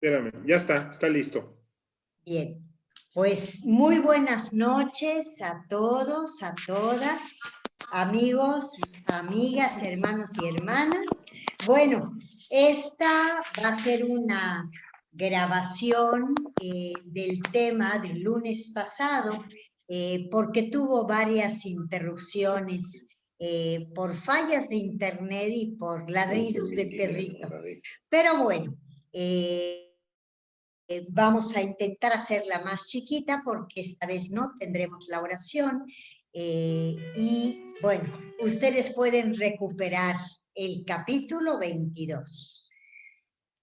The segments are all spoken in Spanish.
Espérame, ya está listo. Bien, pues muy buenas noches a todos, a todas, amigos, amigas, hermanos y hermanas. Bueno, esta va a ser una grabación del tema del lunes pasado, porque tuvo varias interrupciones por fallas de internet y por ladridos de perrito. Pero bueno, vamos a intentar hacerla más chiquita porque esta vez no tendremos la oración. Y bueno, ustedes pueden recuperar el capítulo 22.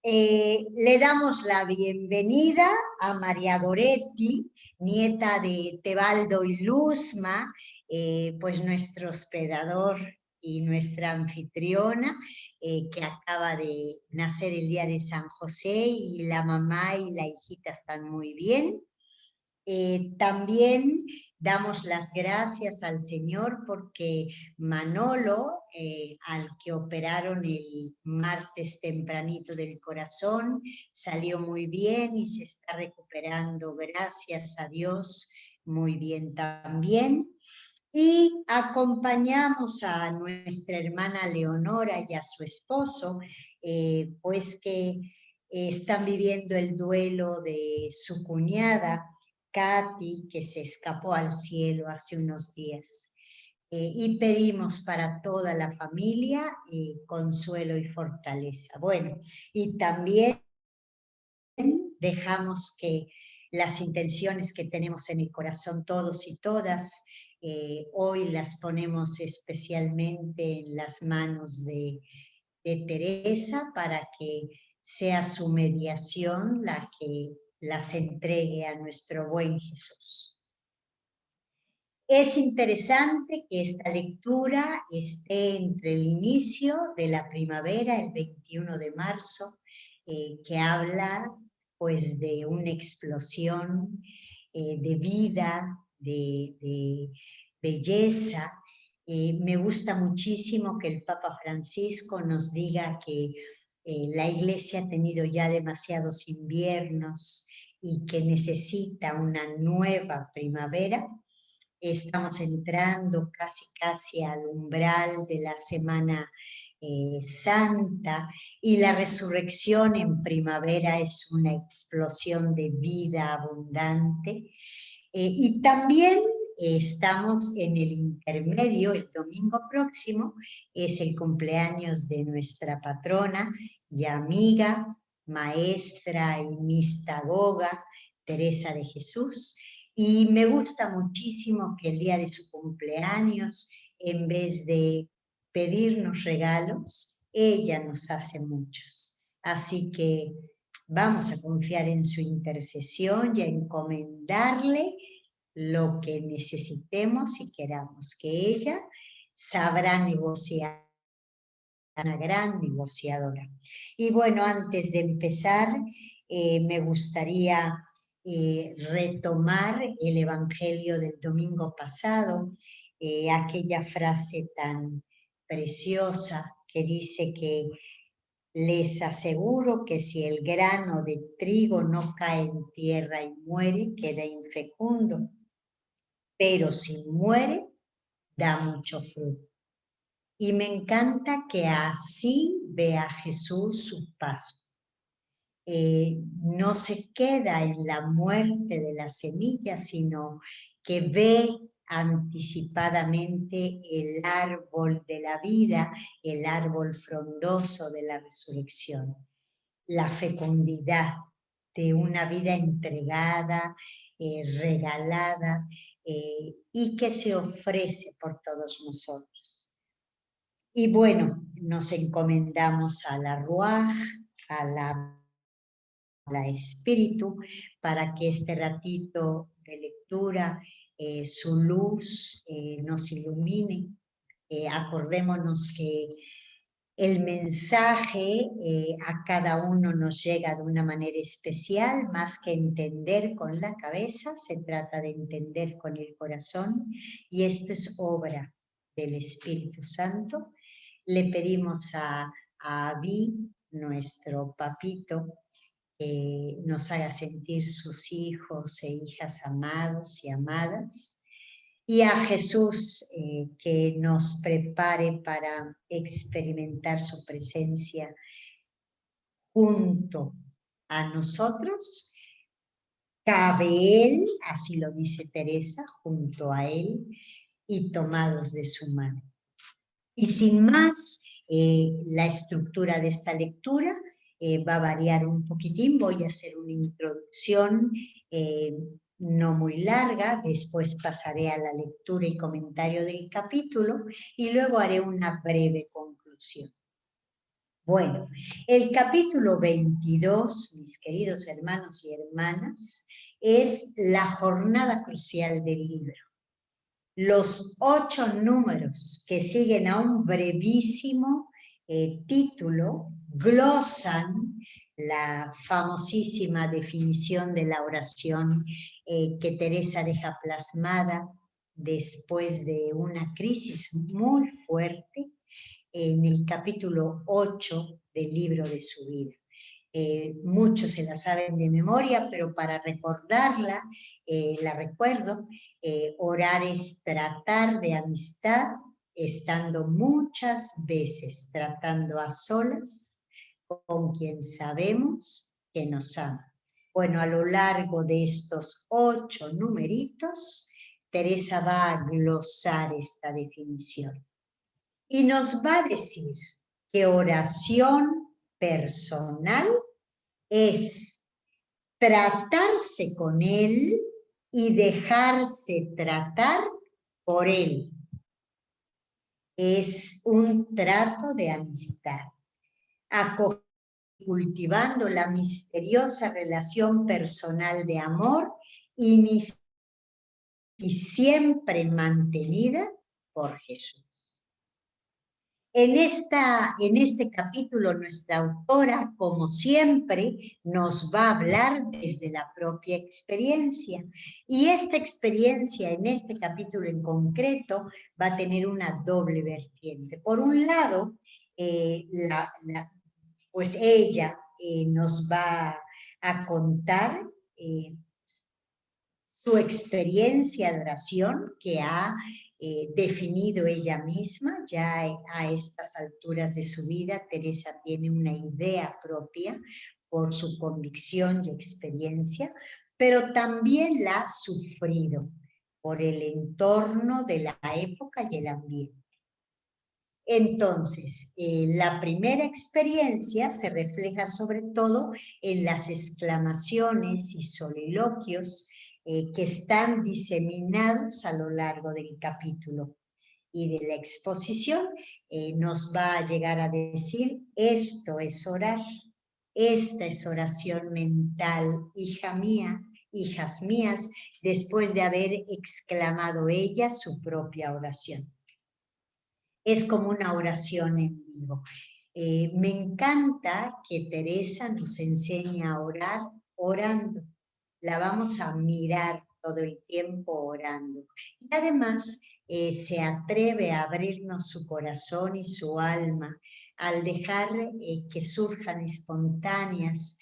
Le damos la bienvenida a María Goretti, nieta de Tebaldo y Luzma, pues nuestro hospedador y nuestra anfitriona, que acaba de nacer el día de San José, y la mamá y la hijita están muy bien. También damos las gracias al Señor porque Manolo, al que operaron el martes tempranito del corazón, salió muy bien y se está recuperando, gracias a Dios, muy bien también. Y acompañamos a nuestra hermana Leonora y a su esposo, pues que están viviendo el duelo de su cuñada, Katy, que se escapó al cielo hace unos días. Y pedimos para toda la familia consuelo y fortaleza. Bueno, y también dejamos que las intenciones que tenemos en el corazón todos y todas, hoy las ponemos especialmente en las manos de Teresa para que sea su mediación la que las entregue a nuestro buen Jesús. Es interesante que esta lectura esté entre el inicio de la primavera, el 21 de marzo, que habla pues de una explosión de vida, de belleza. Me gusta muchísimo que el Papa Francisco nos diga que la Iglesia ha tenido ya demasiados inviernos y que necesita una nueva primavera. Estamos entrando casi al umbral de la Semana Santa, y la resurrección en primavera es una explosión de vida abundante. Y también estamos en el intermedio, el domingo próximo es el cumpleaños de nuestra patrona y amiga, maestra y mistagoga, Teresa de Jesús. Y me gusta muchísimo que el día de su cumpleaños, en vez de pedirnos regalos, ella nos hace muchos. Así que vamos a confiar en su intercesión y a encomendarle lo que necesitemos y queramos, que ella sabrá negociar, una gran negociadora. Y bueno, antes de empezar, me gustaría retomar el Evangelio del domingo pasado, aquella frase tan preciosa que dice que les aseguro que si el grano de trigo no cae en tierra y muere, queda infecundo, pero si muere, da mucho fruto. Y me encanta que así vea Jesús su paso. No se queda en la muerte de la semilla, sino que ve anticipadamente el árbol de la vida, el árbol frondoso de la resurrección, la fecundidad de una vida entregada, regalada, y que se ofrece por todos nosotros. Y bueno, nos encomendamos a la Ruaj, a la Espíritu, para que este ratito de lectura, su luz nos ilumine. Acordémonos que el mensaje a cada uno nos llega de una manera especial, más que entender con la cabeza, se trata de entender con el corazón, y esto es obra del Espíritu Santo. Le pedimos a Abí, nuestro papito, nos haga sentir sus hijos e hijas amados y amadas, y a Jesús que nos prepare para experimentar su presencia junto a nosotros. Cabe Él, así lo dice Teresa, junto a Él y tomados de su mano. Y sin más, la estructura de esta lectura va a variar un poquitín. Voy a hacer una introducción no muy larga, después pasaré a la lectura y comentario del capítulo y luego haré una breve conclusión. Bueno, el capítulo 22, mis queridos hermanos y hermanas, es la jornada crucial del libro. Los 8 números que siguen a un brevísimo título glosan la famosísima definición de la oración que Teresa deja plasmada después de una crisis muy fuerte en el capítulo 8 del libro de su vida. Muchos se la saben de memoria, pero para recordarla, la recuerdo. Orar es tratar de amistad, estando muchas veces tratando a solas con quien sabemos que nos ama. Bueno, a lo largo de estos 8 numeritos, Teresa va a glosar esta definición y nos va a decir que oración personal es tratarse con Él y dejarse tratar por Él. Es un trato de amistad, cultivando la misteriosa relación personal de amor y siempre mantenida por Jesús. En este capítulo, nuestra autora, como siempre, nos va a hablar desde la propia experiencia. Y esta experiencia, en este capítulo en concreto, va a tener una doble vertiente. Por un lado, pues ella nos va a contar su experiencia de oración que ha definido ella misma. Ya a estas alturas de su vida, Teresa tiene una idea propia por su convicción y experiencia, pero también la ha sufrido por el entorno de la época y el ambiente. Entonces, la primera experiencia se refleja sobre todo en las exclamaciones y soliloquios que están diseminados a lo largo del capítulo. Y de la exposición nos va a llegar a decir: esto es orar, esta es oración mental, hija mía, hijas mías, después de haber exclamado ella su propia oración. Es como una oración en vivo. Me encanta que Teresa nos enseñe a orar orando. La vamos a mirar todo el tiempo orando. Y además se atreve a abrirnos su corazón y su alma al dejar que surjan espontáneas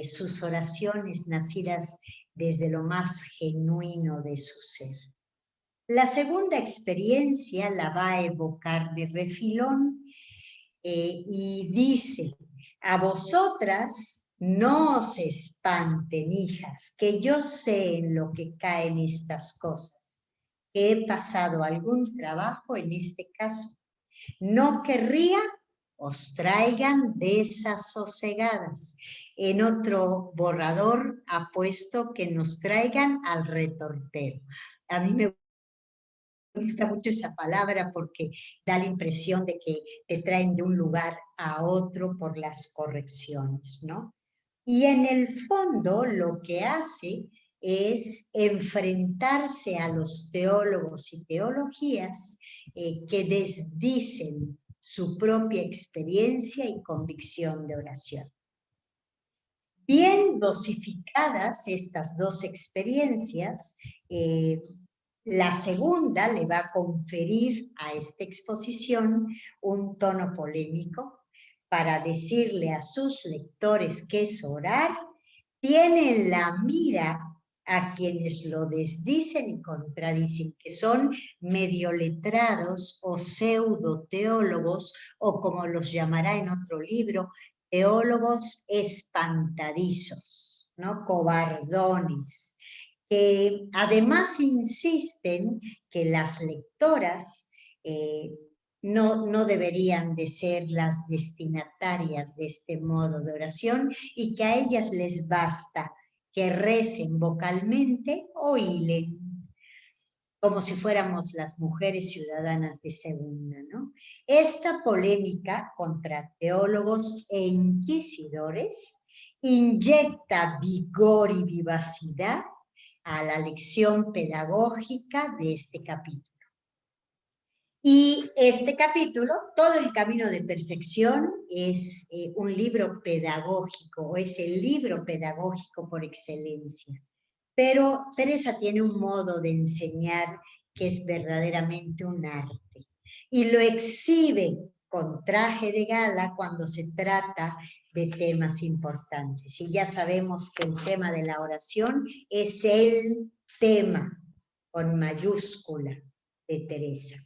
sus oraciones nacidas desde lo más genuino de su ser. La segunda experiencia la va a evocar de refilón y dice: a vosotras no os espanten, hijas, que yo sé en lo que caen estas cosas, que he pasado algún trabajo en este caso. No querría os traigan desasosegadas. En otro borrador ha puesto que nos traigan al retortero. A mí me gusta mucho esa palabra porque da la impresión de que te traen de un lugar a otro por las correcciones, ¿no? Y en el fondo lo que hace es enfrentarse a los teólogos y teologías que desdicen su propia experiencia y convicción de oración. Bien dosificadas estas dos experiencias, la segunda le va a conferir a esta exposición un tono polémico para decirle a sus lectores qué es orar tiene en la mira a quienes lo desdicen y contradicen, que son medio letrados o pseudo teólogos, o como los llamará en otro libro, teólogos espantadizos, ¿no? Cobardones, que además insisten que las lectoras no deberían de ser las destinatarias de este modo de oración y que a ellas les basta que recen vocalmente o hilen, como si fuéramos las mujeres ciudadanas de segunda, ¿no? Esta polémica contra teólogos e inquisidores inyecta vigor y vivacidad a la lección pedagógica de este capítulo. Y este capítulo, Todo el camino de perfección, es un libro pedagógico, o es el libro pedagógico por excelencia. Pero Teresa tiene un modo de enseñar que es verdaderamente un arte. Y lo exhibe con traje de gala cuando se trata de temas importantes. Y ya sabemos que el tema de la oración es el tema, con mayúscula, de Teresa.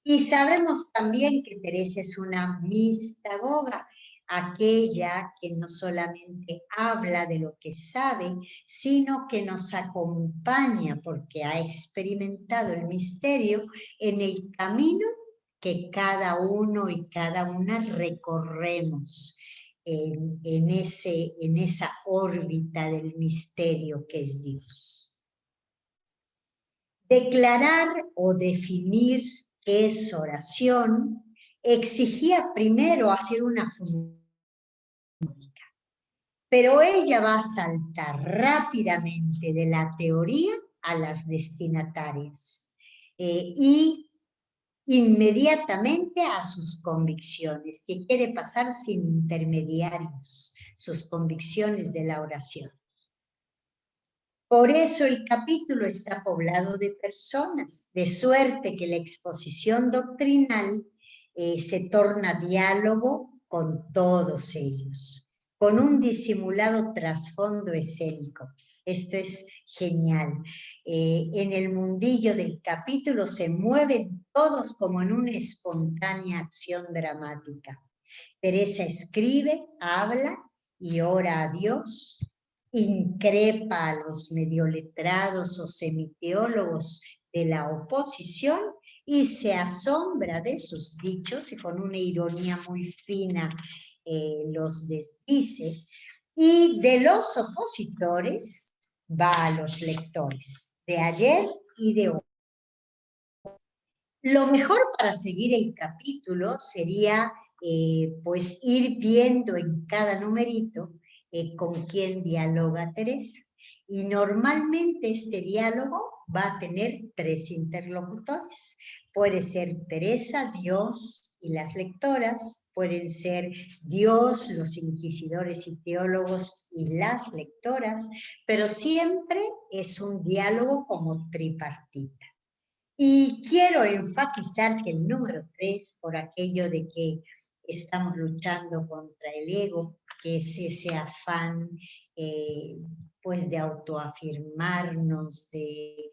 Y sabemos también que Teresa es una mistagoga, aquella que no solamente habla de lo que sabe, sino que nos acompaña porque ha experimentado el misterio en el camino que cada uno y cada una recorremos en esa órbita del misterio que es Dios. Declarar o definir qué es oración exigía primero hacer una función, pero ella va a saltar rápidamente de la teoría a las destinatarias y inmediatamente a sus convicciones, que quiere pasar sin intermediarios, sus convicciones de la oración. Por eso el capítulo está poblado de personas, de suerte que la exposición doctrinal se torna diálogo con todos ellos, con un disimulado trasfondo escénico. Esto es genial. En el mundillo del capítulo se mueven todos como en una espontánea acción dramática. Teresa escribe, habla y ora a Dios, increpa a los medioletrados o semiteólogos de la oposición y se asombra de sus dichos y con una ironía muy fina los desdice, y de los opositores va a los lectores de ayer y de hoy. Lo mejor para seguir el capítulo sería pues ir viendo en cada numerito con quién dialoga Teresa. Y normalmente este diálogo va a tener 3 interlocutores. Puede ser Teresa, Dios y las lectoras, pueden ser Dios, los inquisidores y teólogos y las lectoras, pero siempre es un diálogo como tripartita. Y quiero enfatizar que el número 3, por aquello de que estamos luchando contra el ego, que es ese afán pues de autoafirmarnos, de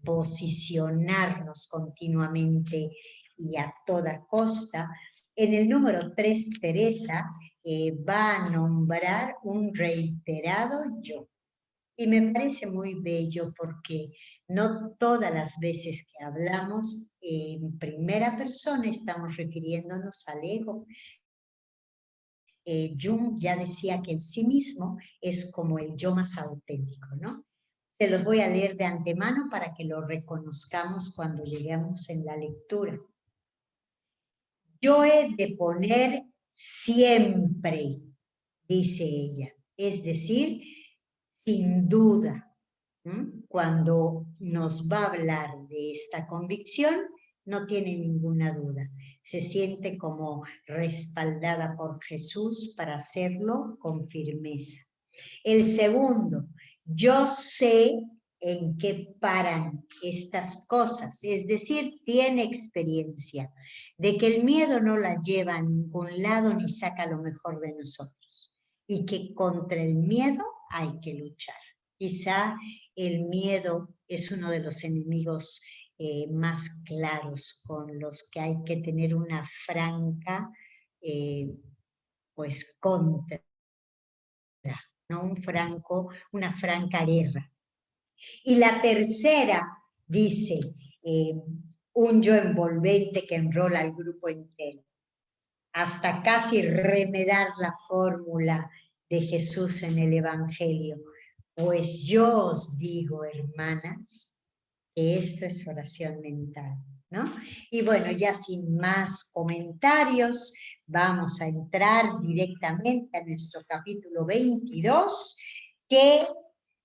posicionarnos continuamente y a toda costa. En el número 3, Teresa va a nombrar un reiterado yo. Y me parece muy bello porque no todas las veces que hablamos en primera persona estamos refiriéndonos al ego. Jung ya decía que el sí mismo es como el yo más auténtico, ¿no? Se los voy a leer de antemano para que lo reconozcamos cuando lleguemos en la lectura. Yo he de poner siempre, dice ella, es decir, sin duda. Cuando nos va a hablar de esta convicción, no tiene ninguna duda. Se siente como respaldada por Jesús para hacerlo con firmeza. El segundo, yo sé en qué paran estas cosas, es decir, tiene experiencia de que el miedo no la lleva a ningún lado ni saca lo mejor de nosotros. y que contra el miedo hay que luchar. Quizá el miedo es uno de los enemigos más claros con los que hay que tener una franca pues contra, ¿no? Una franca guerra. Y la tercera dice, un yo envolvente que enrola al grupo entero, hasta casi remedar la fórmula de Jesús en el Evangelio. Pues yo os digo, hermanas, que esto es oración mental, ¿no? Y bueno, ya sin más comentarios, vamos a entrar directamente a nuestro capítulo 22, que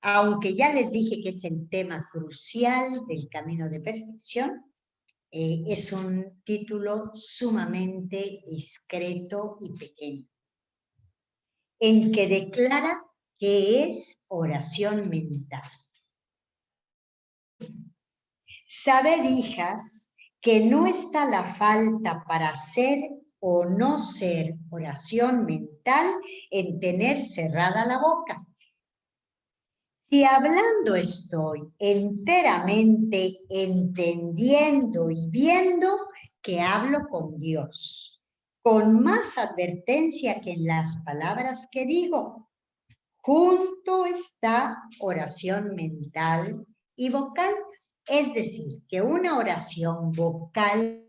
aunque ya les dije que es el tema crucial del camino de perfección, es un título sumamente discreto y pequeño, en que declara que es oración mental. Sabed, hijas, que no está la falta para hacer o no ser oración mental en tener cerrada la boca. Si hablando estoy enteramente entendiendo y viendo que hablo con Dios, con más advertencia que en las palabras que digo, junto está oración mental y vocal, es decir, que una oración vocal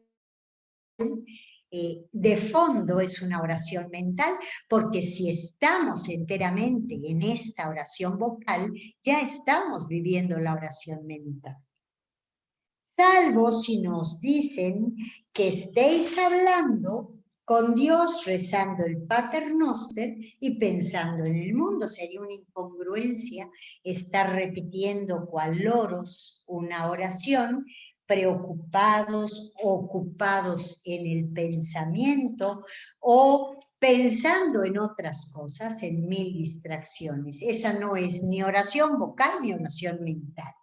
de fondo es una oración mental, porque si estamos enteramente en esta oración vocal, ya estamos viviendo la oración mental. Salvo si nos dicen que estéis hablando con Dios, rezando el Pater Noster y pensando en el mundo. Sería una incongruencia estar repitiendo cual loros una oración, preocupados, ocupados en el pensamiento o pensando en otras cosas, en mil distracciones. Esa no es ni oración vocal ni oración mental.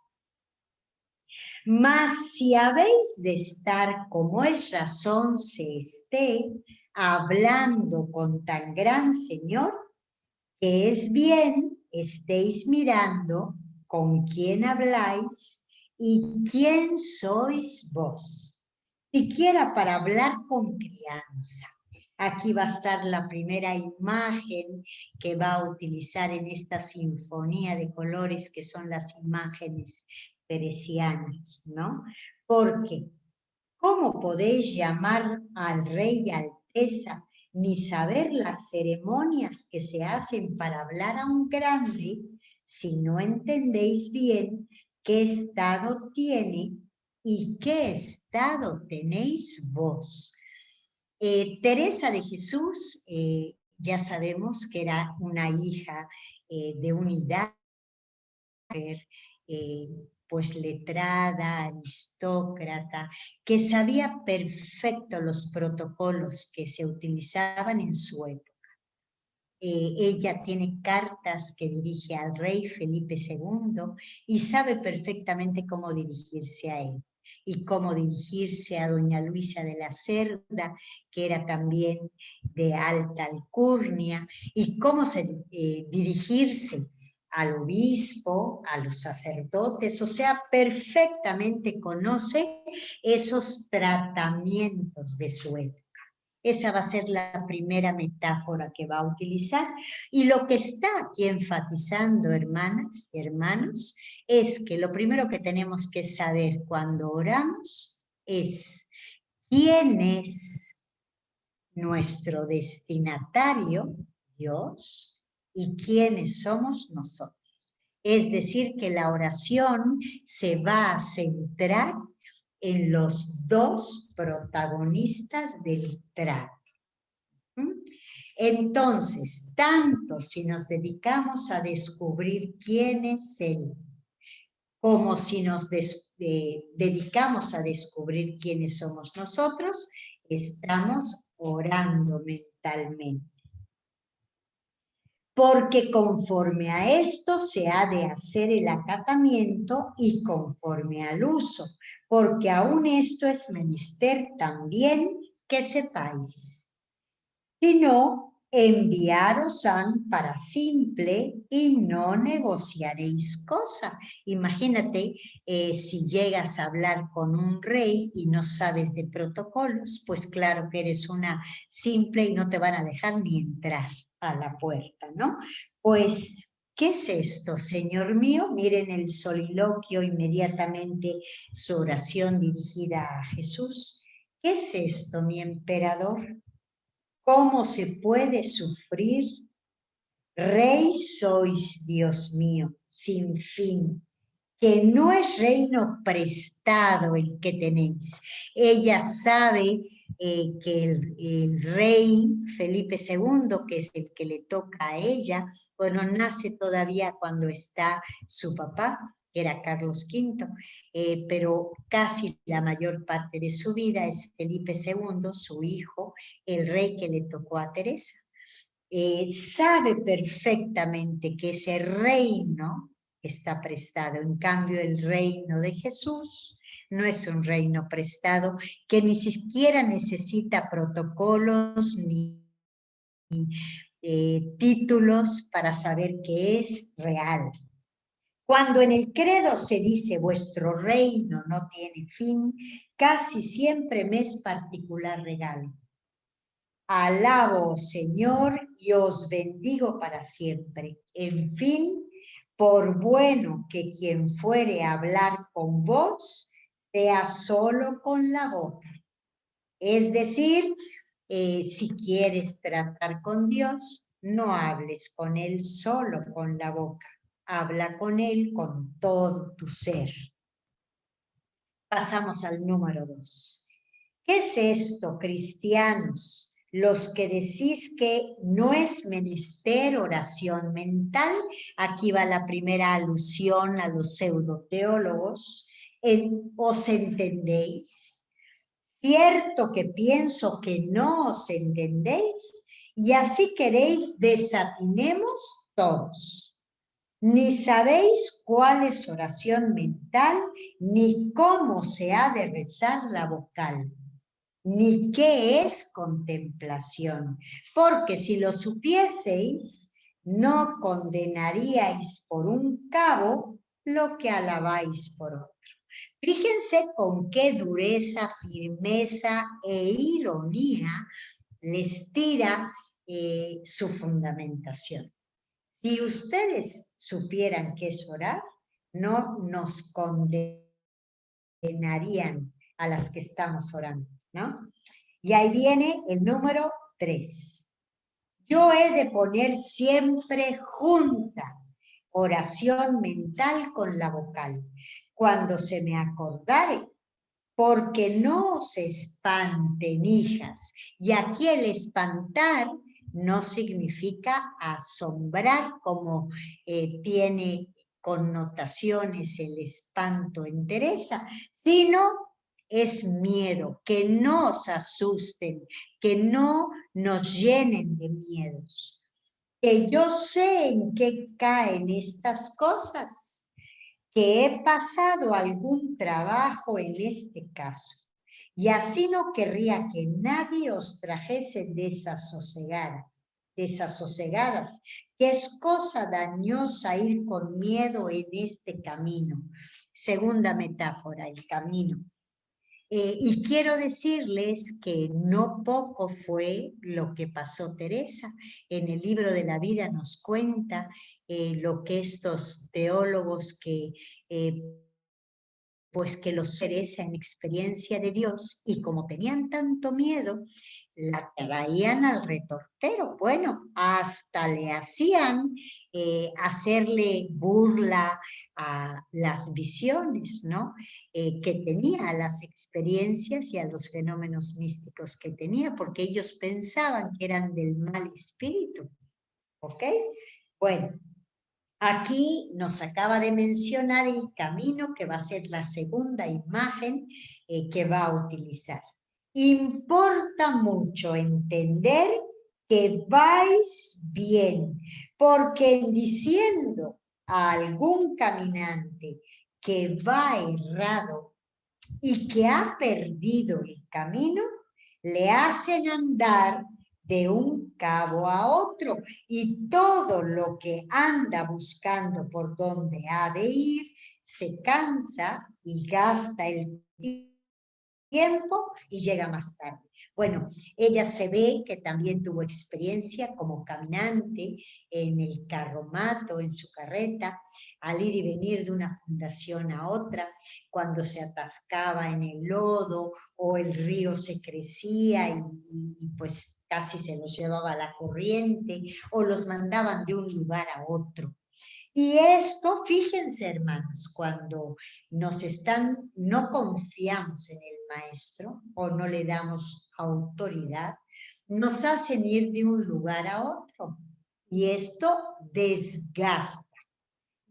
Mas si habéis de estar como es razón se esté, hablando con tan gran Señor, que es bien estéis mirando con quién habláis y quién sois vos, siquiera para hablar con crianza. Aquí va a estar la primera imagen que va a utilizar en esta sinfonía de colores que son las imágenes teresianas, ¿no? Porque, ¿cómo podéis llamar al rey Alteza ni saber las ceremonias que se hacen para hablar a un grande si no entendéis bien qué estado tiene y qué estado tenéis vos? Teresa de Jesús, ya sabemos que era una hija de un hidalgo, pues letrada, aristócrata, que sabía perfecto los protocolos que se utilizaban en su época. Ella tiene cartas que dirige al rey Felipe II y sabe perfectamente cómo dirigirse a él y cómo dirigirse a doña Luisa de la Cerda, que era también de alta alcurnia, y cómo dirigirse al obispo, a los sacerdotes, o sea, perfectamente conoce esos tratamientos de su época. Esa va a ser la primera metáfora que va a utilizar. Y lo que está aquí enfatizando, hermanas y hermanos, es que lo primero que tenemos que saber cuando oramos es quién es nuestro destinatario, Dios, y quiénes somos nosotros. Es decir, que la oración se va a centrar en los dos protagonistas del trato. Entonces, tanto si nos dedicamos a descubrir quién es Él, como si nos dedicamos a descubrir quiénes somos nosotros, estamos orando mentalmente. Porque conforme a esto se ha de hacer el acatamiento y conforme al uso, porque aún esto es menester también que sepáis. Si no, enviaros han para simple y no negociaréis cosa. Imagínate si llegas a hablar con un rey y no sabes de protocolos, pues claro que eres una simple y no te van a dejar ni entrar a la puerta, ¿no? Pues, ¿qué es esto, Señor mío? Miren el soliloquio, inmediatamente su oración dirigida a Jesús. ¿Qué es esto, mi emperador? ¿Cómo se puede sufrir? Rey sois, Dios mío, sin fin, que no es reino prestado el que tenéis. Ella sabe que el rey Felipe II, que es el que le toca a ella, bueno, nace todavía cuando está su papá, que era Carlos V, pero casi la mayor parte de su vida es Felipe II, su hijo, el rey que le tocó a Teresa. Sabe perfectamente que ese reino está prestado. En cambio, el reino de Jesús no es un reino prestado que ni siquiera necesita protocolos ni títulos para saber que es real. Cuando en el credo se dice vuestro reino no tiene fin, casi siempre me es particular regalo. Alabo, Señor, y os bendigo para siempre. En fin, por bueno que quien fuere a hablar con vos, sea solo con la boca. Es decir, si quieres tratar con Dios, no hables con Él solo con la boca. Habla con Él con todo tu ser. Pasamos al número 2. ¿Qué es esto, cristianos? Los que decís que no es menester oración mental, aquí va la primera alusión a los pseudoteólogos, ¿os entendéis? Cierto que pienso que no os entendéis, y así queréis desatinemos todos. Ni sabéis cuál es oración mental, ni cómo se ha de rezar la vocal, ni qué es contemplación, porque si lo supieseis, no condenaríais por un cabo lo que alabáis por otro. Fíjense con qué dureza, firmeza e ironía les tira su fundamentación. Si ustedes supieran qué es orar, no nos condenarían a las que estamos orando, ¿no? Y ahí viene el número 3. Yo he de poner siempre junta oración mental con la vocal, cuando se me acordare, porque no se espanten, hijas. Y aquí el espantar no significa asombrar, como tiene connotaciones el espanto en Teresa, sino es miedo, que no os asusten, que no nos llenen de miedos. Que yo sé en qué caen estas cosas, que he pasado algún trabajo en este caso, y así no querría que nadie os trajese desasosegadas, que es cosa dañosa ir con miedo en este camino. Segunda metáfora, el camino. Y quiero decirles que no poco fue lo que pasó Teresa. En el libro de la vida nos cuenta lo que estos teólogos pues que los Teresa en experiencia de Dios, y como tenían tanto miedo, la traían al retortero. Bueno, hasta le hacían hacerle burla a las visiones, ¿no? Que tenía, a las experiencias y a los fenómenos místicos que tenía, porque ellos pensaban que eran del mal espíritu, ¿ok? Bueno, aquí nos acaba de mencionar el camino que va a ser la segunda imagen que va a utilizar. Importa mucho entender que vais bien, porque en diciendo a algún caminante que va errado y que ha perdido el camino, le hacen andar de un cabo a otro, y todo lo que anda buscando por dónde ha de ir, se cansa y gasta el tiempo y llega más tarde. Bueno, ella se ve que también tuvo experiencia como caminante en el carromato, en su carreta, al ir y venir de una fundación a otra, cuando se atascaba en el lodo o el río se crecía y pues casi se los llevaba la corriente o los mandaban de un lugar a otro. Y esto, fíjense hermanos, cuando no confiamos en el maestro o no le damos autoridad, nos hacen ir de un lugar a otro. Y esto desgasta.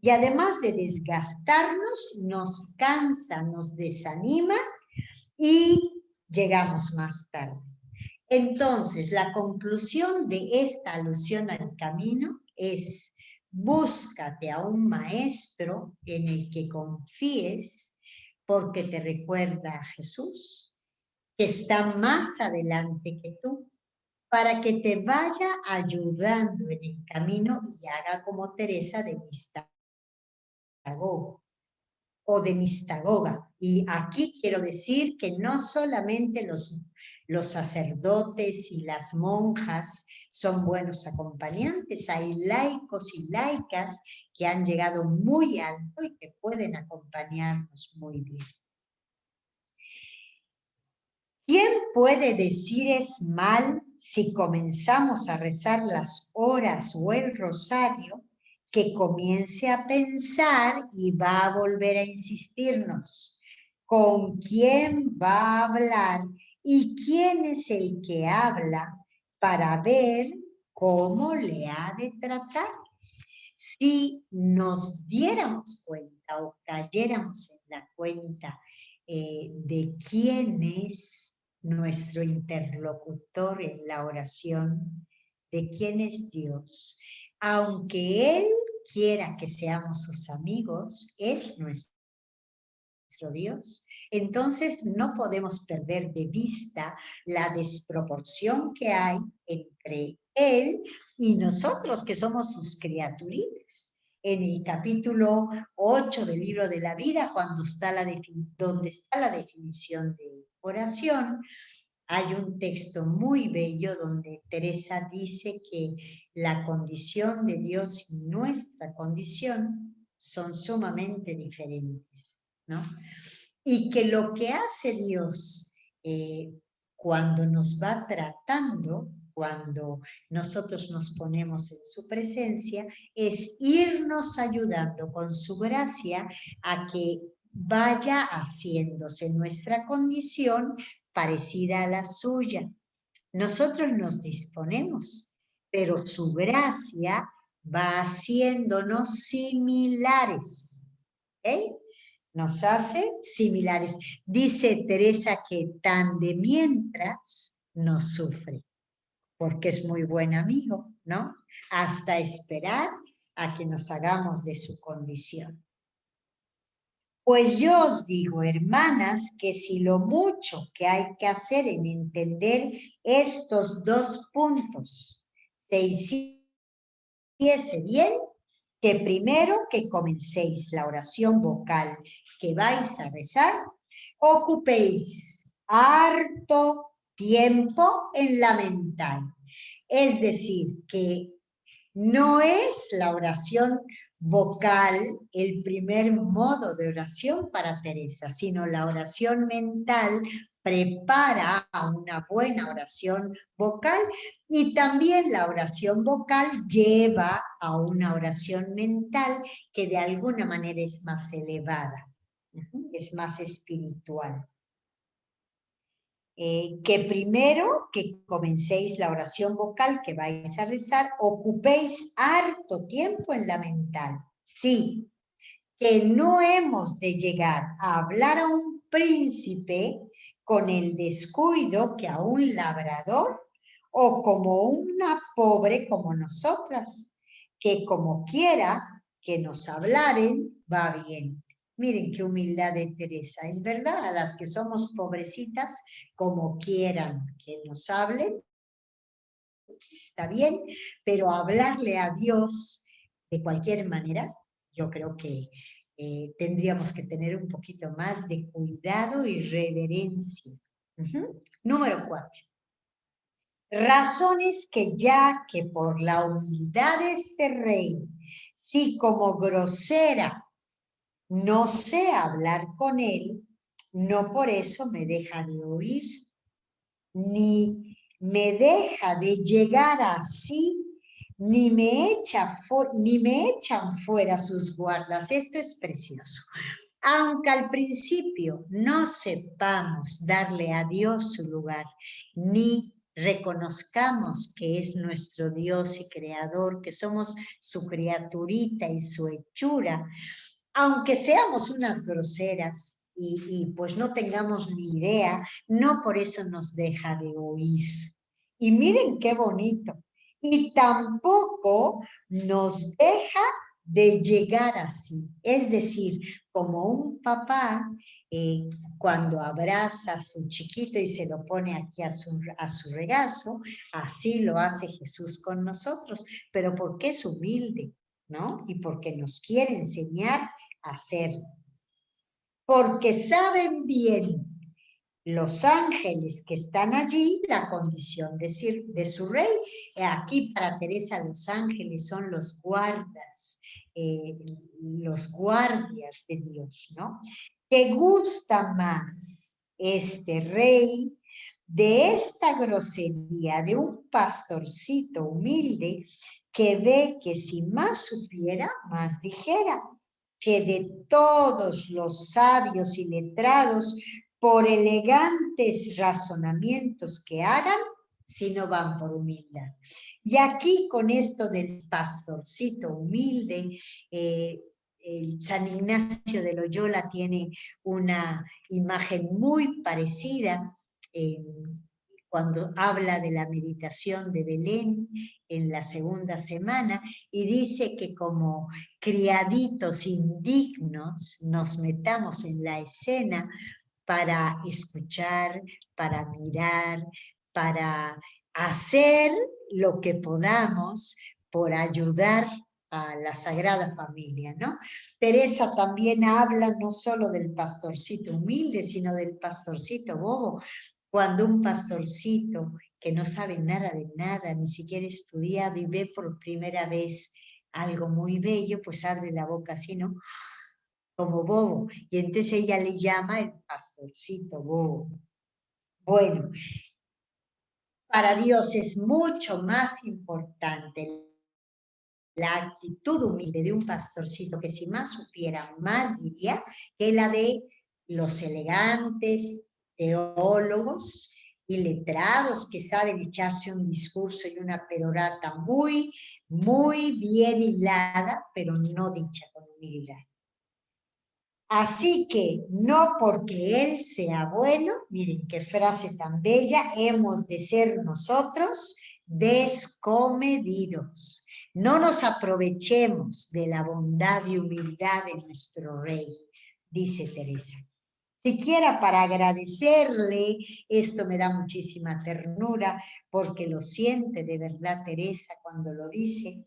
Y además de desgastarnos, nos cansa, nos desanima y llegamos más tarde. Entonces, la conclusión de esta alusión al camino es: búscate a un maestro en el que confíes, porque te recuerda a Jesús, que está más adelante que tú, para que te vaya ayudando en el camino y haga como Teresa de Mistagoga o de Mistagoga. Y aquí quiero decir que no solamente los sacerdotes y las monjas son buenos acompañantes, hay laicos y laicas que han llegado muy alto y que pueden acompañarnos muy bien. ¿Quién puede decir es mal si comenzamos a rezar las horas o el rosario, que comience a pensar y va a volver a insistirnos? ¿Con quién va a hablar y quién es el que habla, para ver cómo le ha de tratar? Si nos diéramos cuenta o cayéramos en la cuenta de quién es nuestro interlocutor en la oración, de quién es Dios, aunque Él quiera que seamos sus amigos, es nuestro Dios. Entonces no podemos perder de vista la desproporción que hay entre Él y nosotros, que somos sus criaturitas. En el capítulo 8 del libro de la vida, donde está la definición de oración, hay un texto muy bello donde Teresa dice que la condición de Dios y nuestra condición son sumamente diferentes, ¿no? Y que lo que hace Dios cuando nos va tratando, cuando nosotros nos ponemos en su presencia, es irnos ayudando con su gracia a que vaya haciéndose nuestra condición parecida a la suya. Nosotros nos disponemos, pero su gracia va haciéndonos similares. ¿Ok? Nos hace similares. Dice Teresa que tan de mientras nos sufre, porque es muy buen amigo, ¿no? Hasta esperar a que nos hagamos de su condición. Pues yo os digo, hermanas, que si lo mucho que hay que hacer en entender estos dos puntos se hiciese bien, que primero que comencéis la oración vocal que vais a rezar, ocupéis harto tiempo en la mental. Es decir, que no es la oración vocal el primer modo de oración para Teresa, sino la oración mental prepara a una buena oración vocal, y también la oración vocal lleva a una oración mental que de alguna manera es más elevada, es más espiritual. Que primero que comencéis la oración vocal que vais a rezar, ocupéis harto tiempo en la mental. Sí, que no hemos de llegar a hablar a un príncipe con el descuido que a un labrador, o como una pobre como nosotras, que como quiera que nos hablaren, va bien. Miren qué humildad de Teresa, es verdad, a las que somos pobrecitas, como quieran que nos hablen, está bien, pero hablarle a Dios de cualquier manera, yo creo que tendríamos que tener un poquito más de cuidado y reverencia. Número 4. Razones que ya que por la humildad de este rey, si como grosera no sé hablar con él, no por eso me deja de oír, ni me deja de llegar así, ni me echan fuera sus guardas. Esto es precioso. Aunque al principio no sepamos darle a Dios su lugar, ni reconozcamos que es nuestro Dios y creador, que somos su criaturita y su hechura, aunque seamos unas groseras y pues no tengamos ni idea, no por eso nos deja de oír. Y miren qué bonito. Y tampoco nos deja de llegar así. Es decir, como un papá cuando abraza a su chiquito y se lo pone aquí a su regazo, así lo hace Jesús con nosotros, pero porque es humilde, ¿no? Y porque nos quiere enseñar a hacerlo. Porque saben bien los ángeles que están allí la condición de su rey. Aquí para Teresa los ángeles son los guardas, los guardias de Dios, ¿no? Que gusta más este rey de esta grosería de un pastorcito humilde que ve que si más supiera, más dijera, que de todos los sabios y letrados, por elegantes razonamientos que hagan, si no van por humildad. Y aquí con esto del pastorcito humilde, el San Ignacio de Loyola tiene una imagen muy parecida cuando habla de la meditación de Belén en la segunda semana y dice que como criaditos indignos nos metamos en la escena para escuchar, para mirar, para hacer lo que podamos por ayudar a la Sagrada Familia, ¿no? Teresa también habla no solo del pastorcito humilde, sino del pastorcito bobo. Cuando un pastorcito que no sabe nada de nada, ni siquiera estudiado y ve por primera vez algo muy bello, pues abre la boca así, ¿no? Como bobo. Y entonces ella le llama el pastorcito bobo. Bueno, para Dios es mucho más importante la actitud humilde de un pastorcito que si más supiera, más diría, que la de los elegantes teólogos y letrados que saben echarse un discurso y una perorata muy, muy bien hilada, pero no dicha con humildad. Así que no porque Él sea bueno, miren qué frase tan bella, hemos de ser nosotros descomedidos. No nos aprovechemos de la bondad y humildad de nuestro Rey, dice Teresa. Siquiera para agradecerle, esto me da muchísima ternura, porque lo siente de verdad Teresa cuando lo dice,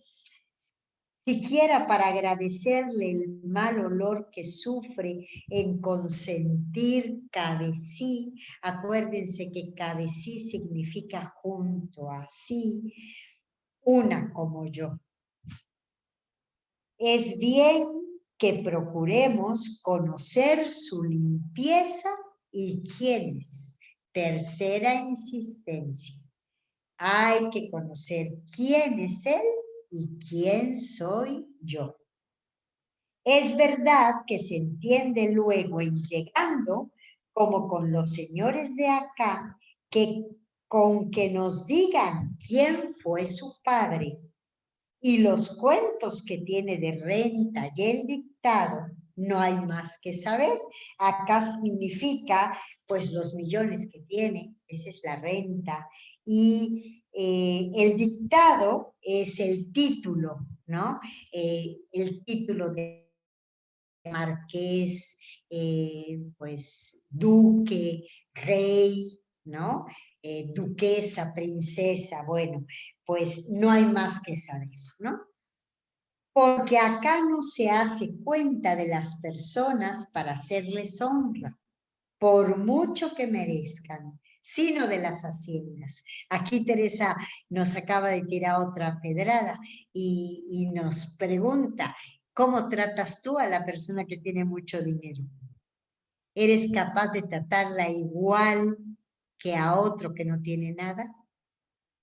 siquiera para agradecerle el mal olor que sufre en consentir cabezí. Acuérdense que cabezí significa junto a sí, una como yo. Es bien que procuremos conocer su limpieza y quién es. Tercera insistencia. Hay que conocer quién es Él y quién soy yo. Es verdad que se entiende luego en llegando, como con los señores de acá, que con que nos digan quién fue su padre y los cuentos que tiene de renta y el dictado, no hay más que saber. Acá significa pues los millones que tiene, esa es la renta, y el dictado es el título, ¿no? El título de marqués, pues duque, rey, ¿no? duquesa, princesa, bueno, pues no hay más que saber, ¿no? Porque acá no se hace cuenta de las personas para hacerles honra, por mucho que merezcan, sino de las haciendas. Aquí Teresa nos acaba de tirar otra pedrada y nos pregunta, ¿cómo tratas tú a la persona que tiene mucho dinero? ¿Eres capaz de tratarla igual que a otro que no tiene nada?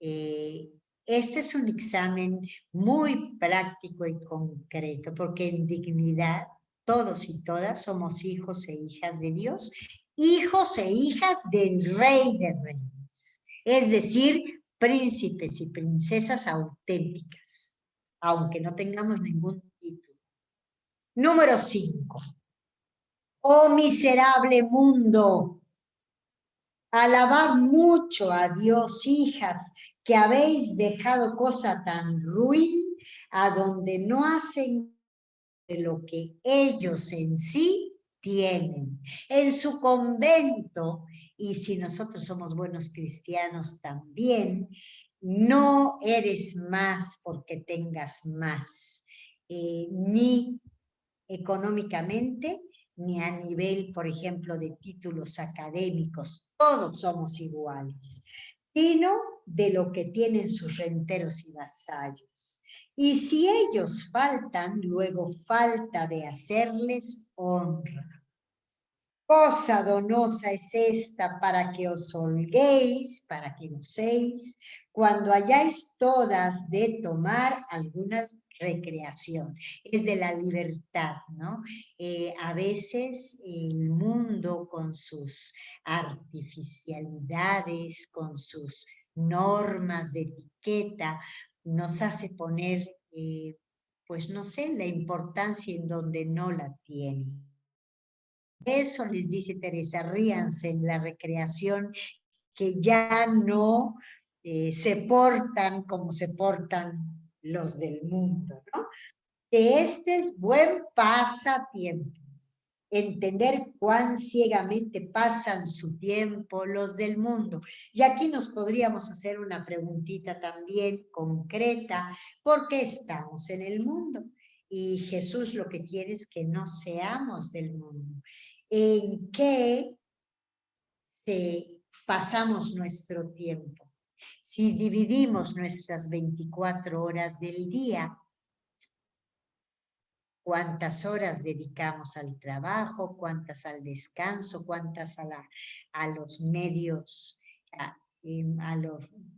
Este es un examen muy práctico y concreto, porque en dignidad todos y todas somos hijos e hijas de Dios, hijos e hijas del Rey de Reyes, es decir, príncipes y princesas auténticas, aunque no tengamos ningún título. Número 5. Oh miserable mundo, alabad mucho a Dios, hijas, que habéis dejado cosa tan ruin, a donde no hacen de lo que ellos en sí tienen. En su convento, y si nosotros somos buenos cristianos también, no eres más porque tengas más, ni económicamente, ni a nivel, por ejemplo, de títulos académicos. Todos somos iguales, sino de lo que tienen sus renteros y vasallos. Y si ellos faltan, luego falta de hacerles honra. Cosa donosa es esta para que os holguéis, para que gocéis, cuando hayáis todas de tomar alguna recreación. Es de la libertad, ¿no? A veces el mundo con sus artificialidades, con sus normas de etiqueta, nos hace poner, pues no sé, la importancia en donde no la tiene. Eso les dice Teresa, ríanse en la recreación, que ya no se portan como se portan los del mundo, ¿no? Que este es buen pasatiempo. Entender cuán ciegamente pasan su tiempo los del mundo. Y aquí nos podríamos hacer una preguntita también concreta, ¿por qué estamos en el mundo? Y Jesús lo que quiere es que no seamos del mundo. ¿En qué pasamos nuestro tiempo? Si dividimos nuestras 24 horas del día, ¿cuántas horas dedicamos al trabajo? ¿Cuántas al descanso? ¿Cuántas a los medios,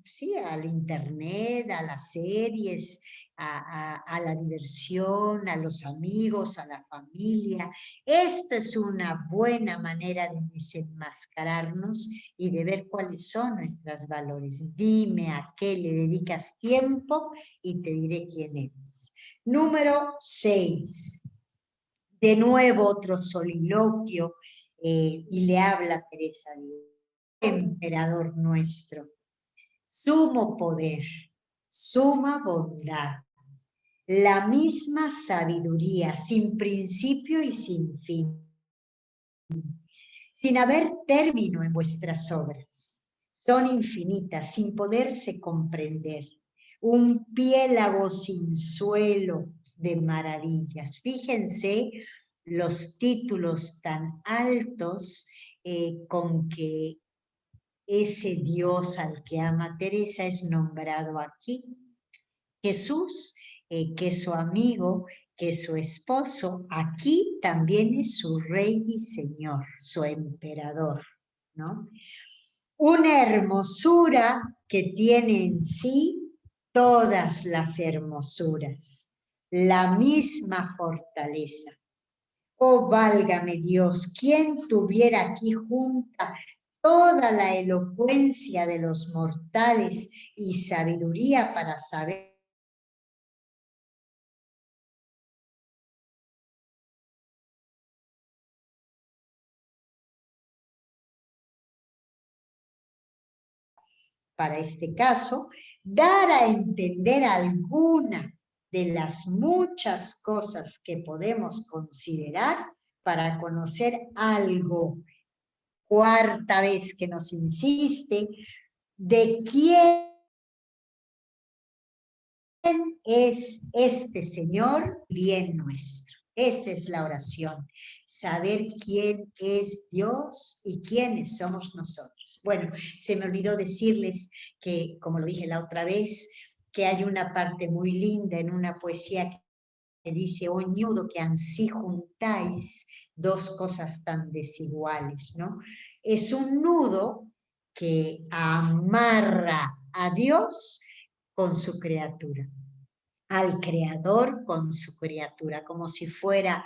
sí, al internet, a las series, a la diversión, a los amigos, a la familia? Esta es una buena manera de desenmascararnos y de ver cuáles son nuestros valores. Dime a qué le dedicas tiempo y te diré quién eres. Número 6. De nuevo otro soliloquio y le habla Teresa de Dios. Emperador nuestro, sumo poder, suma bondad, la misma sabiduría, sin principio y sin fin, sin haber término en vuestras obras. Son infinitas, sin poderse comprender. Un piélago sin suelo de maravillas. Fíjense los títulos tan altos con que ese Dios al que ama Teresa es nombrado aquí. Jesús, que es su amigo, que es su esposo, aquí también es su rey y señor, su emperador, ¿no? Una hermosura que tiene en sí todas las hermosuras, la misma fortaleza. Oh, válgame Dios, ¿quién tuviera aquí junta toda la elocuencia de los mortales y sabiduría para saber para este caso, dar a entender alguna de las muchas cosas que podemos considerar para conocer algo? Cuarta vez que nos insiste, de quién es este Señor, bien nuestro. Esta es la oración, saber quién es Dios y quiénes somos nosotros. Bueno, se me olvidó decirles que, como lo dije la otra vez, que hay una parte muy linda en una poesía que dice, oh ñudo, que ansí juntáis dos cosas tan desiguales, ¿no? Es un nudo que amarra a Dios con su criatura, al creador con su criatura, como si fuera,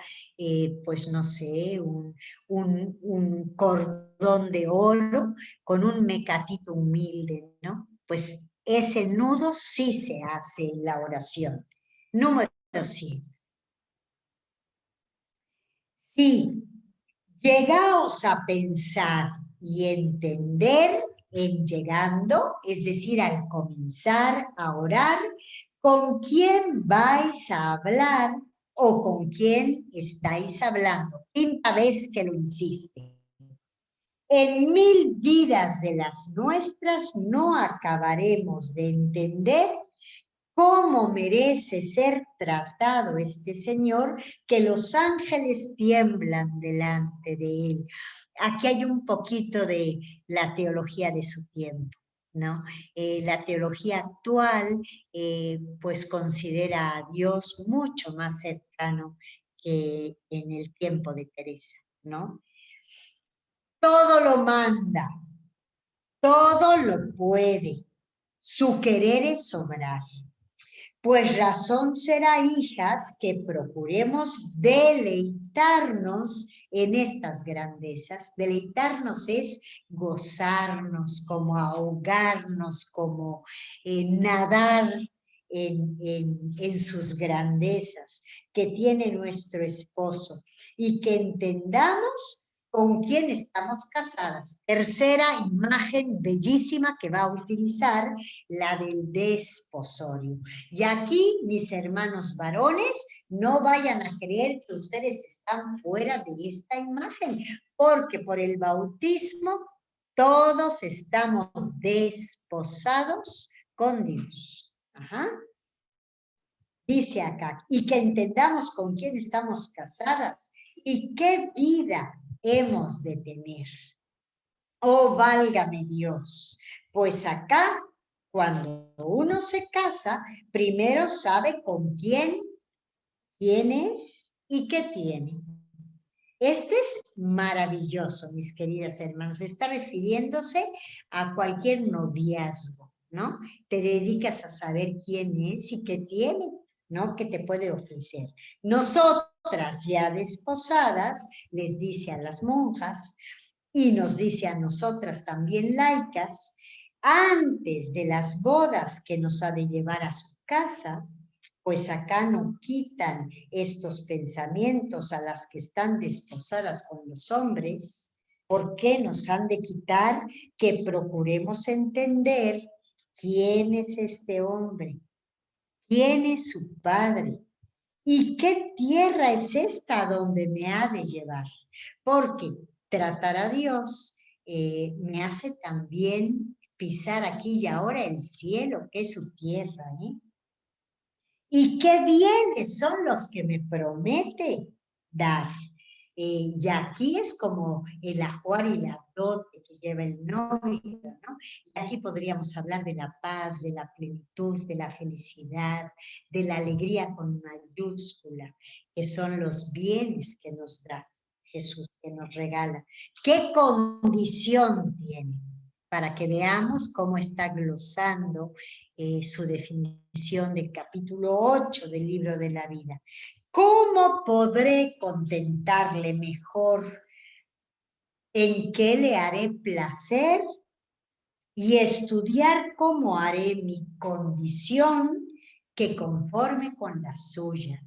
pues no sé, un cordón de oro con un mecatito humilde, ¿no? Pues ese nudo sí se hace en la oración. Número 100. Sí, llegaos a pensar y entender en llegando, es decir, al comenzar a orar, con quién vais a hablar o con quién estáis hablando. Quinta vez que lo insiste. En 1000 vidas de las nuestras no acabaremos de entender cómo merece ser tratado este Señor, que los ángeles tiemblan delante de él. Aquí hay un poquito de la teología de su tiempo, ¿no? La teología actual, pues considera a Dios mucho más cercano que en el tiempo de Teresa, ¿no? Todo lo manda, todo lo puede, su querer es obrar. Pues razón será, hijas, que procuremos deleitarnos en estas grandezas. Deleitarnos es gozarnos, como ahogarnos, como nadar en sus grandezas que tiene nuestro esposo y que entendamos con quién estamos casadas. Tercera imagen bellísima que va a utilizar, la del desposorio. Y aquí, mis hermanos varones, no vayan a creer que ustedes están fuera de esta imagen, porque por el bautismo todos estamos desposados con Dios. Ajá. Dice acá, y que entendamos con quién estamos casadas y qué vida hemos de tener. Oh, válgame Dios. Pues acá, cuando uno se casa, primero sabe con quién es y qué tiene. Este es maravilloso, mis queridas hermanas. Está refiriéndose a cualquier noviazgo, ¿no? Te dedicas a saber quién es y qué tiene, ¿no? ¿Qué te puede ofrecer? Nosotras ya desposadas, les dice a las monjas, y nos dice a nosotras también laicas, antes de las bodas que nos ha de llevar a su casa, pues acá no quitan estos pensamientos a las que están desposadas con los hombres. ¿Por qué nos han de quitar? Que procuremos entender quién es este hombre, quién es su padre y qué tierra es esta donde me ha de llevar. Porque tratar a Dios me hace también pisar aquí y ahora el cielo, que es su tierra, ¿eh? ¿Y qué bienes son los que me promete dar? Y aquí es como el ajuar y la dote que lleva el novio, ¿no? Y aquí podríamos hablar de la paz, de la plenitud, de la felicidad, de la alegría con mayúscula, que son los bienes que nos da Jesús, que nos regala. ¿Qué condición tiene? Para que veamos cómo está glosando su definición del capítulo 8 del libro de la vida. ¿Cómo podré contentarle mejor? ¿En qué le haré placer? Y estudiar cómo haré mi condición que conforme con la suya.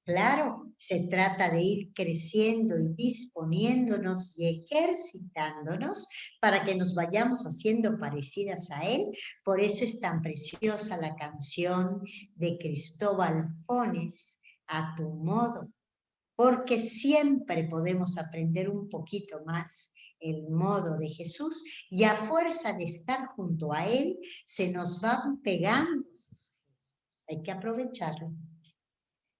Claro, se trata de ir creciendo y disponiéndonos y ejercitándonos para que nos vayamos haciendo parecidas a Él. Por eso es tan preciosa la canción de Cristóbal Fones, A tu modo, porque siempre podemos aprender un poquito más el modo de Jesús, y a fuerza de estar junto a Él, se nos van pegando. Hay que aprovecharlo.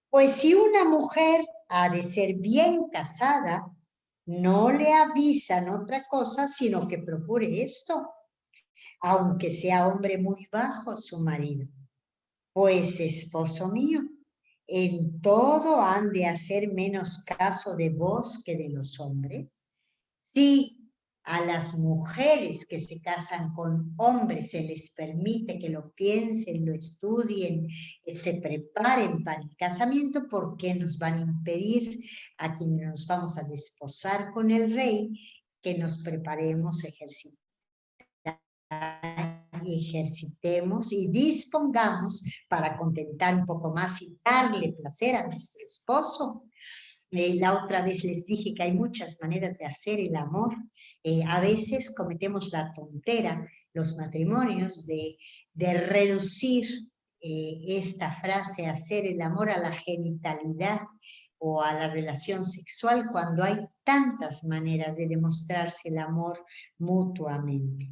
Pues si una mujer ha de ser bien casada, no le avisan otra cosa, sino que procure esto, aunque sea hombre muy bajo su marido. Pues, esposo mío, en todo han de hacer menos caso de vos que de los hombres. Si a las mujeres que se casan con hombres se les permite que lo piensen, lo estudien, se preparen para el casamiento, ¿por qué nos van a impedir a quienes nos vamos a desposar con el rey que nos preparemos, ejercitemos y dispongamos para contentar un poco más y darle placer a nuestro esposo? La otra vez les dije que hay muchas maneras de hacer el amor. A veces cometemos la tontera, los matrimonios, de reducir esta frase, hacer el amor, a la genitalidad o a la relación sexual, cuando hay tantas maneras de demostrarse el amor mutuamente.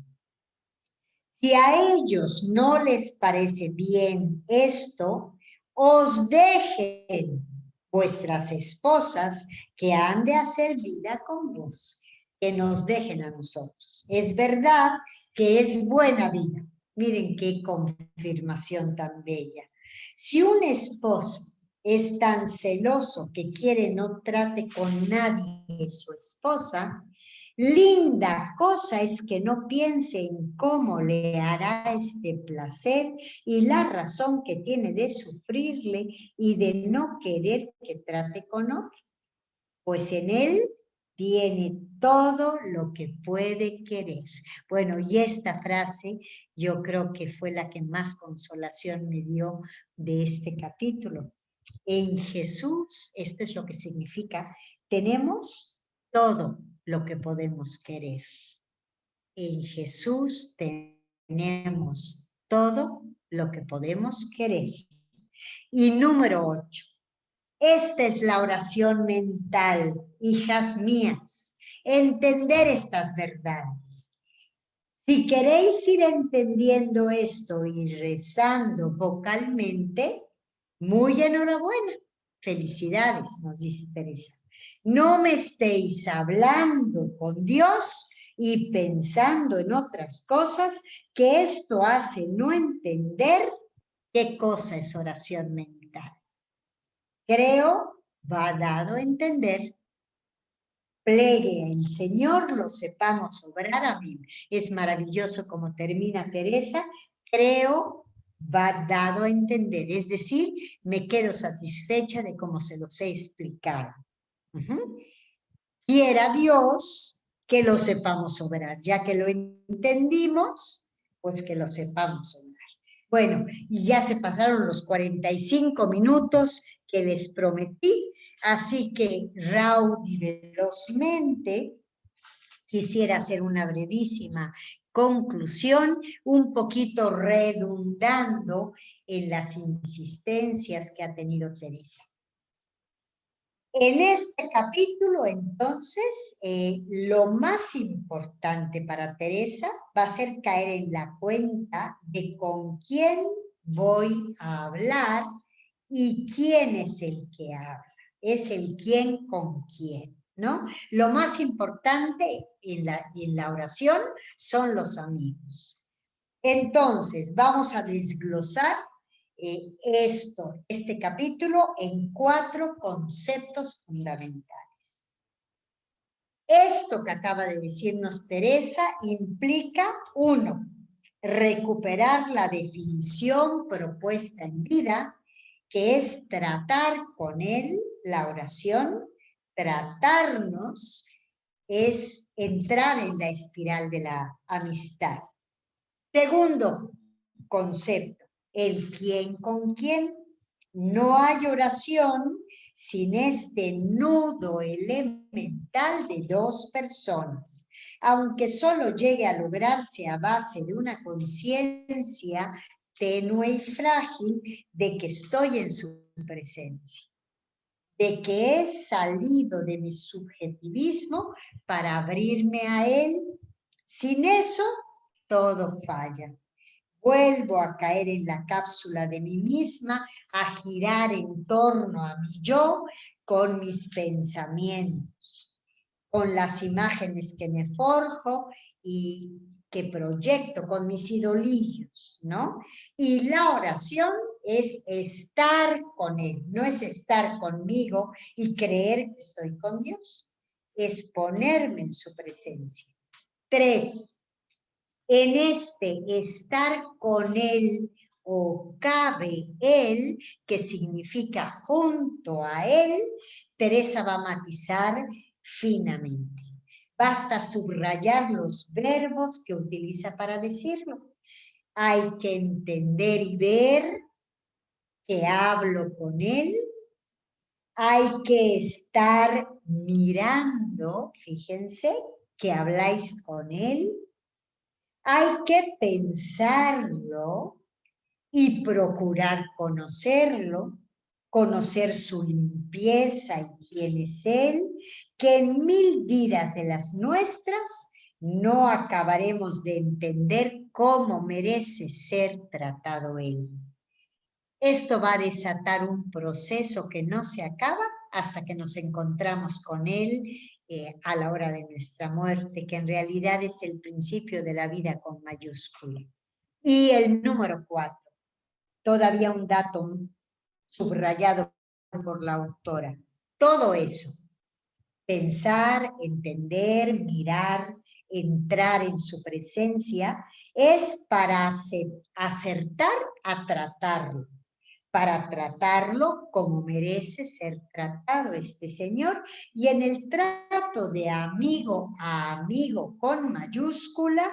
Si a ellos no les parece bien esto, os dejen vuestras esposas que han de hacer vida con vos, que nos dejen a nosotros. Es verdad que es buena vida. Miren qué confirmación tan bella. Si un esposo es tan celoso que quiere no trate con nadie su esposa, linda cosa es que no piense en cómo le hará este placer y la razón que tiene de sufrirle y de no querer que trate con otro, pues en él tiene todo lo que puede querer. Bueno, y esta frase yo creo que fue la que más consolación me dio de este capítulo. En Jesús, esto es lo que significa, tenemos todo lo que podemos querer. En Jesús tenemos todo lo que podemos querer. Y número 8. Esta es la oración mental, hijas mías, entender estas verdades. Si queréis ir entendiendo esto y rezando vocalmente, muy enhorabuena. Felicidades, nos dice Teresa. No me estéis hablando con Dios y pensando en otras cosas, que esto hace no entender qué cosa es oración mental. Creo, va dado a entender, plegue al Señor, lo sepamos obrar. Amén. Es maravilloso como termina Teresa. Creo, va dado a entender. Es decir, me quedo satisfecha de cómo se los he explicado. Quiera Dios que lo sepamos obrar. Ya que lo entendimos, pues que lo sepamos obrar. Bueno, y ya se pasaron los 45 minutos que les prometí, así que raudilosamente quisiera hacer una brevísima conclusión, un poquito redundando en las insistencias que ha tenido Teresa. En este capítulo, entonces, lo más importante para Teresa va a ser caer en la cuenta de con quién voy a hablar y quién es el que habla. Es el quién con quién, ¿no? Lo más importante en la oración son los amigos. Entonces, vamos a desglosar este capítulo en 4 conceptos fundamentales. Esto que acaba de decirnos Teresa implica, 1, recuperar la definición propuesta en vida, que es tratar con él, la oración, tratarnos, es entrar en la espiral de la amistad. Segundo concepto, el quién con quién. No hay oración sin este nudo elemental de 2 personas, aunque solo llegue a lograrse a base de una conciencia tenue y frágil de que estoy en su presencia. de que he salido de mi subjetivismo para abrirme a él. Sin eso, todo falla. Vuelvo a caer en la cápsula de mí misma, a girar en torno a mi yo con mis pensamientos, con las imágenes que me forjo y que proyecto, con mis idolillos, ¿no? Y la oración es estar con Él, no es estar conmigo y creer que estoy con Dios, es ponerme en su presencia. 3. En este estar con Él o cabe Él, que significa junto a Él, Teresa va a matizar finamente. Basta subrayar los verbos que utiliza para decirlo. Hay que entender y ver que hablo con Él. Hay que estar mirando, fíjense, que habláis con Él. Hay que pensarlo y procurar conocerlo, conocer su limpieza y quién es Él, que en 1000 vidas de las nuestras no acabaremos de entender cómo merece ser tratado Él. Esto va a desatar un proceso que no se acaba hasta que nos encontramos con Él a la hora de nuestra muerte, que en realidad es el principio de la vida con mayúscula. Y el número 4, todavía un dato subrayado por la autora. Todo eso, pensar, entender, mirar, entrar en su presencia, es para acertar a tratarlo, para tratarlo como merece ser tratado este señor, y en el trato de amigo a amigo con mayúscula,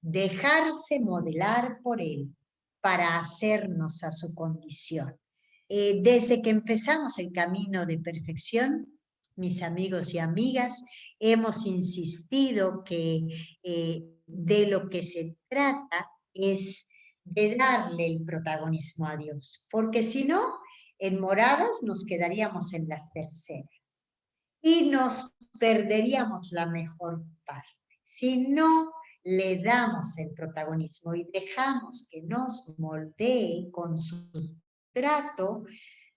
dejarse modelar por él, para hacernos a su condición. Desde que empezamos el camino de perfección, mis amigos y amigas, hemos insistido que de lo que se trata es de darle el protagonismo a Dios, porque si no, en moradas nos quedaríamos en las terceras y nos perderíamos la mejor parte. Si no le damos el protagonismo y dejamos que nos moldee con su trato,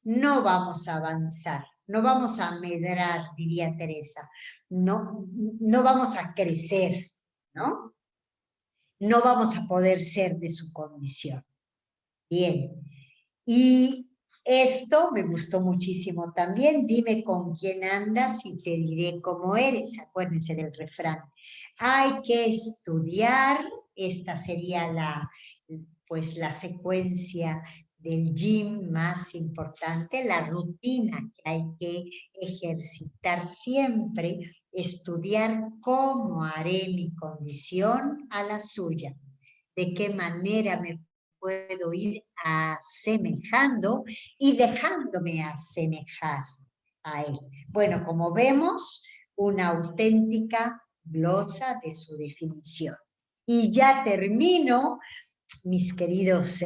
no vamos a avanzar, no vamos a medrar, diría Teresa, no vamos a crecer, ¿no? No vamos a poder ser de su condición. Bien, y esto me gustó muchísimo también. Dime con quién andas y te diré cómo eres. Acuérdense del refrán. Hay que estudiar. Esta sería pues, la secuencia del gym más importante, la rutina que hay que ejercitar siempre, estudiar cómo haré mi condición a la suya, de qué manera me puedo ir asemejando y dejándome asemejar a él. Bueno, como vemos, una auténtica glosa de su definición. Y ya termino, mis queridos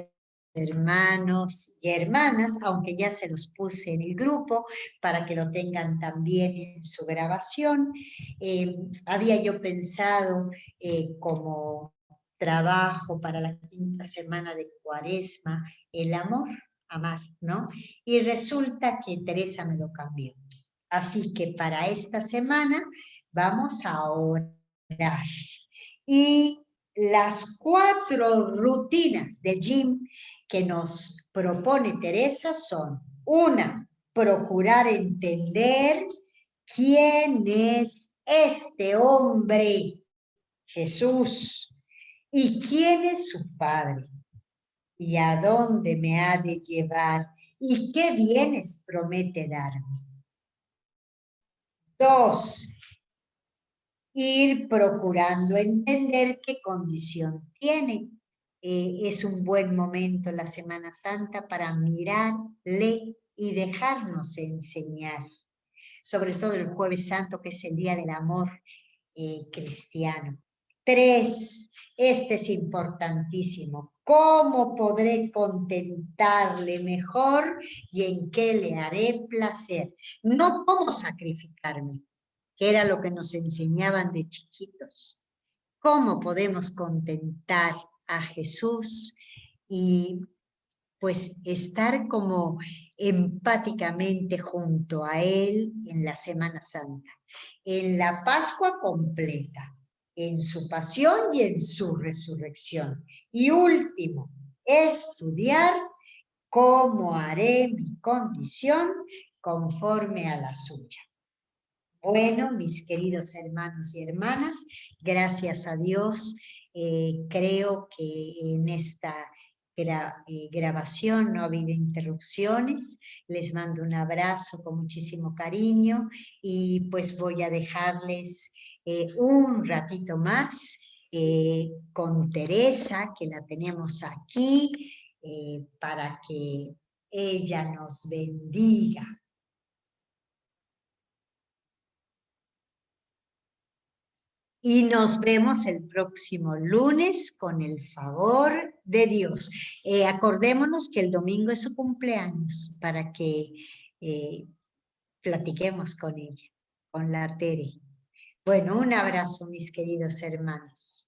hermanos y hermanas, aunque ya se los puse en el grupo para que lo tengan también en su grabación. Había yo pensado como trabajo para la 5ª semana de Cuaresma, el amor, amar, ¿no? Y resulta que Teresa me lo cambió. Así que para esta semana vamos a orar. Y las 4 rutinas de gym que nos propone Teresa son: 1, procurar entender quién es este hombre, Jesús, y quién es su Padre, y a dónde me ha de llevar, y qué bienes promete darme. 2, ir procurando entender qué condición tiene. Es un buen momento la Semana Santa para mirarle y dejarnos enseñar, sobre todo el Jueves Santo, que es el Día del Amor cristiano. 3, este es importantísimo, ¿Cómo podré contentarle mejor y en qué le haré placer? No cómo sacrificarme, que era lo que nos enseñaban de chiquitos. ¿Cómo podemos contentar a Jesús y pues estar como empáticamente junto a Él en la Semana Santa, en la Pascua completa, en su pasión y en su resurrección? Y último, estudiar cómo haré mi condición conforme a la suya. Bueno, mis queridos hermanos y hermanas, gracias a Dios, creo que en esta grabación no ha habido interrupciones. Les mando un abrazo con muchísimo cariño y pues voy a dejarles un ratito más con Teresa, que la tenemos aquí, para que ella nos bendiga. Y nos vemos el próximo lunes con el favor de Dios. Acordémonos que el domingo es su cumpleaños para que platiquemos con ella, con la Tere. Bueno, un abrazo, mis queridos hermanos.